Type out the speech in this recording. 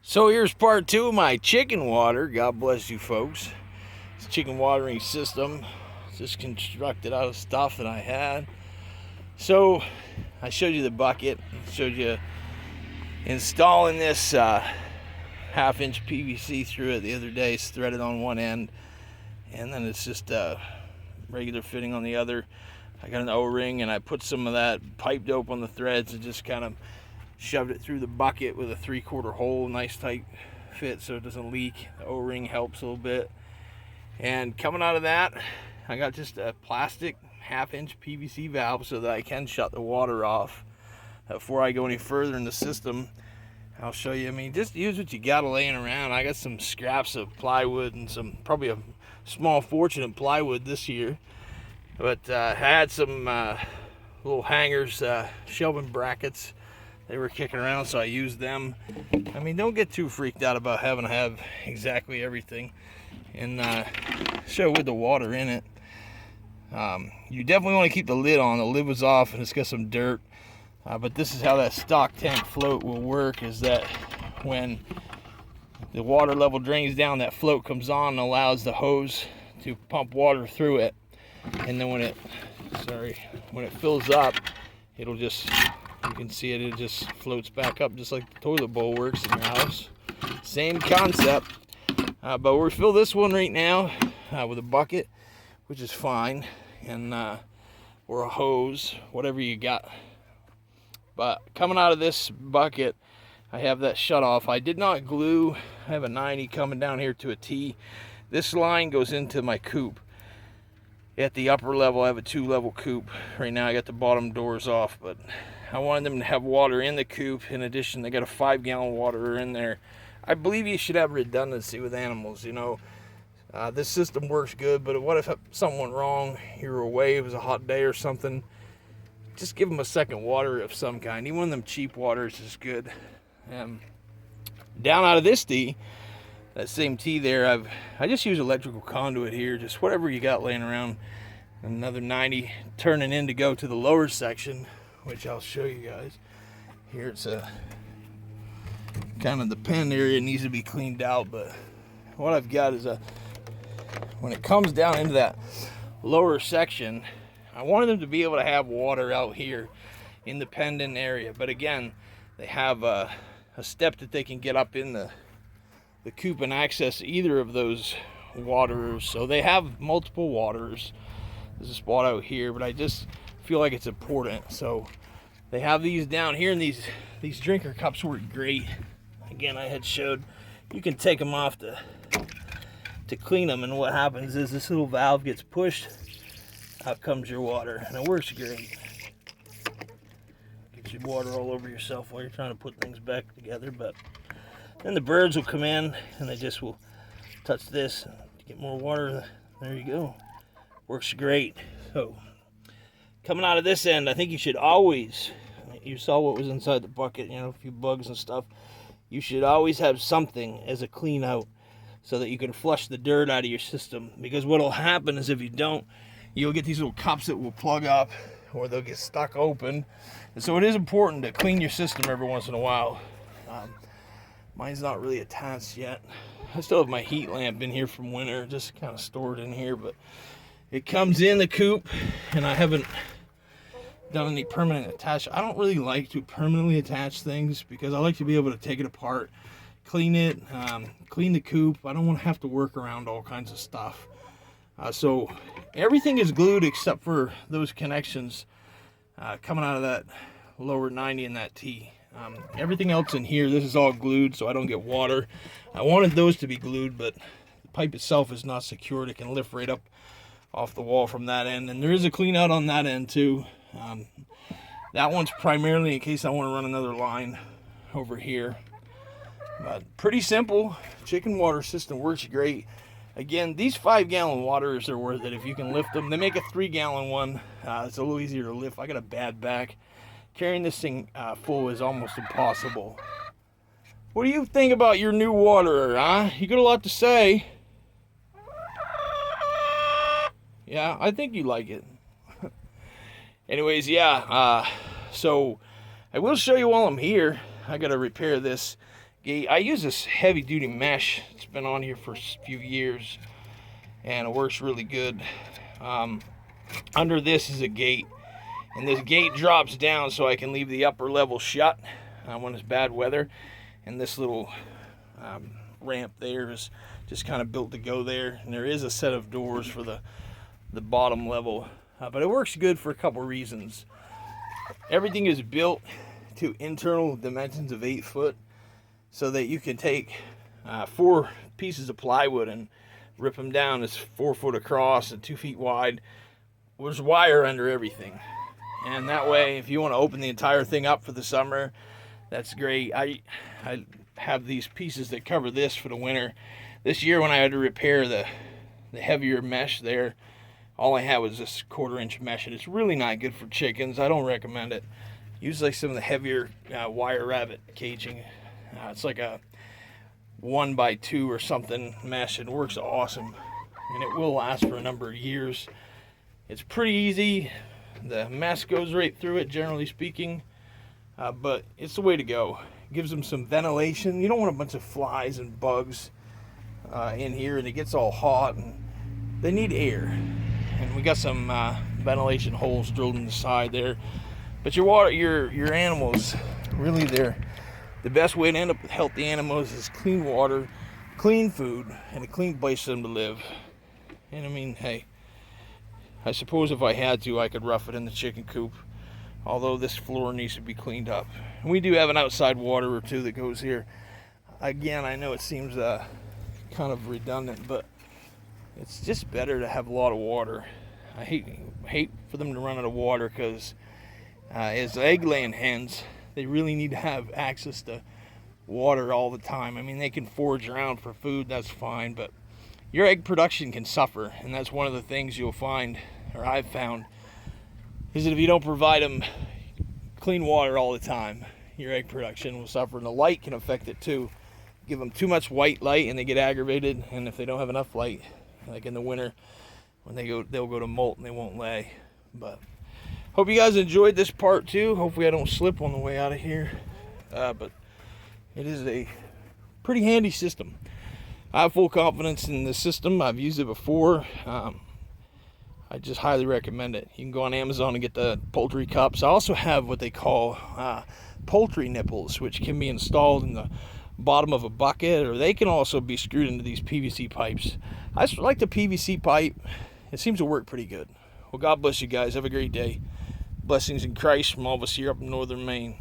So here's part two of my chicken water. God bless you folks. It's a chicken watering system. It's just constructed out of stuff that I had. So I showed you the bucket. Showed you installing this half-inch PVC through it the other day. It's threaded on one end, and then it's just regular fitting on the other. I got an O-ring, and I put some of that pipe dope on the threads and just kind of shoved it through the bucket with a 3/4 hole, nice tight fit so it doesn't leak. The O-ring helps a little bit. And coming out of that, I got just a plastic half-inch PVC valve so that I can shut the water off. Before I go any further in the system, I'll show you. I mean, just use what you got laying around. I got some scraps of plywood and probably a small fortune in plywood this year. But I had some little hangers, shelving brackets. They were kicking around, so I used them. I mean, don't get too freaked out about having to have exactly everything. And show with the water in it. You definitely want to keep the lid on. The lid was off and it's got some dirt. But this is how that stock tank float will work, is that when the water level drains down, that float comes on and allows the hose to pump water through it. And then when it fills up, it'll just, you can see it just floats back up just like the toilet bowl works in your house. Same concept. But we'll fill this one right now with a bucket, which is fine, and or a hose, whatever you got. But coming out of this bucket, I have that shut off. I did not glue. I have a 90 coming down here to a T. This line goes into my coop. At the upper level, I have a 2-level coop. Right now I got the bottom doors off, but I wanted them to have water in the coop. In addition, they got a 5-gallon water in there. I believe you should have redundancy with animals, you know. This system works good, but what if something went wrong? You were away, it was a hot day or something. Just give them a second water of some kind. Even one of them cheap waters is good. Down out of this T, that same T there, I just use electrical conduit here, just whatever you got laying around. Another 90 turning in to go to the lower section, which I'll show you guys. Here it's a kind of the pen area needs to be cleaned out, but what I've got is when it comes down into that lower section, I wanted them to be able to have water out here in the pendant area. But again, they have a step that they can get up in the coop and access either of those waterers. So they have multiple waterers. There's a spot out here, but I just feel like it's important. So they have these down here, and these drinker cups work great. Again, I had showed you can take them off to clean them, and what happens is this little valve gets pushed, out comes your water, and it works great. Get your water all over yourself while you're trying to put things back together, but then the birds will come in and they just will touch this and get more water. There you go. Works great. So coming out of this end, I think you should always, you saw what was inside the bucket, you know, a few bugs and stuff. You should always have something as a clean out so that you can flush the dirt out of your system. Because what will happen is if you don't, you'll get these little cups that will plug up or they'll get stuck open. And so it is important to clean your system every once in a while. Mine's not really attached yet. I still have my heat lamp in here from winter, just kind of stored in here, but it comes in the coop, and I haven't done any permanent attachment. I don't really like to permanently attach things because I like to be able to take it apart, clean it, clean the coop. I don't want to have to work around all kinds of stuff. So everything is glued except for those connections coming out of that lower 90 and that T. Everything else in here, this is all glued so I don't get water. I wanted those to be glued, but the pipe itself is not secured. It can lift right up off the wall from that end, and there is a clean out on that end too. That one's primarily in case I want to run another line over here. But pretty simple. Chicken water system works great. Again, these 5-gallon waters are worth it if you can lift them. They make a 3-gallon one. It's a little easier to lift. I got a bad back. Carrying this thing full is almost impossible. What do you think about your new waterer, huh? You got a lot to say. Yeah, I think you like it. Anyways, yeah. So I will show you while I'm here. I got to repair this gate. I use this heavy duty mesh. It's been on here for a few years and it works really good. Under this is a gate, and this gate drops down so I can leave the upper level shut when it's bad weather. And this little ramp there is just kind of built to go there, and there is a set of doors for the bottom level, but it works good for a couple reasons. Everything is built to internal dimensions of 8 foot, so that you can take 4 pieces of plywood and rip them down. It's 4 foot across and 2 feet wide. There's wire under everything, and that way if you want to open the entire thing up for the summer, that's great. I have these pieces that cover this for the winter. This year when I had to repair the heavier mesh there, all I had was this 1/4 inch mesh, and it's really not good for chickens. I don't recommend it. Use like some of the heavier wire rabbit caging. It's like a 1x2 or something mesh. It works awesome, and it will last for a number of years. It's pretty easy. The mesh goes right through it, generally speaking, but it's the way to go. It gives them some ventilation. You don't want a bunch of flies and bugs in here, and it gets all hot, and they need air. And we got some ventilation holes drilled in the side there. But your animals, really, the best way to end up with healthy animals is clean water, clean food, and a clean place for them to live. And I mean, hey, I suppose if I had to, I could rough it in the chicken coop, although this floor needs to be cleaned up. And we do have an outside water or two that goes here. Again, I know it seems kind of redundant, but it's just better to have a lot of water. I hate for them to run out of water, because as egg-laying hens, they really need to have access to water all the time. I mean, they can forage around for food, that's fine, but your egg production can suffer, and that's one of the things you'll find, or I've found, is that if you don't provide them clean water all the time, your egg production will suffer, and the light can affect it too. Give them too much white light and they get aggravated, and if they don't have enough light, like in the winter, when they'll go to molt and they won't lay. But hope you guys enjoyed this part too. Hopefully I don't slip on the way out of here, but it is a pretty handy system. I have full confidence in the system. I've used it before. I just highly recommend it. You can go on Amazon and get the poultry cups. I also have what they call poultry nipples, which can be installed in the bottom of a bucket, or they can also be screwed into these PVC pipes. I just like the PVC pipe. It seems to work pretty good. Well, God bless you guys. Have a great day. Blessings in Christ from all of us here up in northern Maine.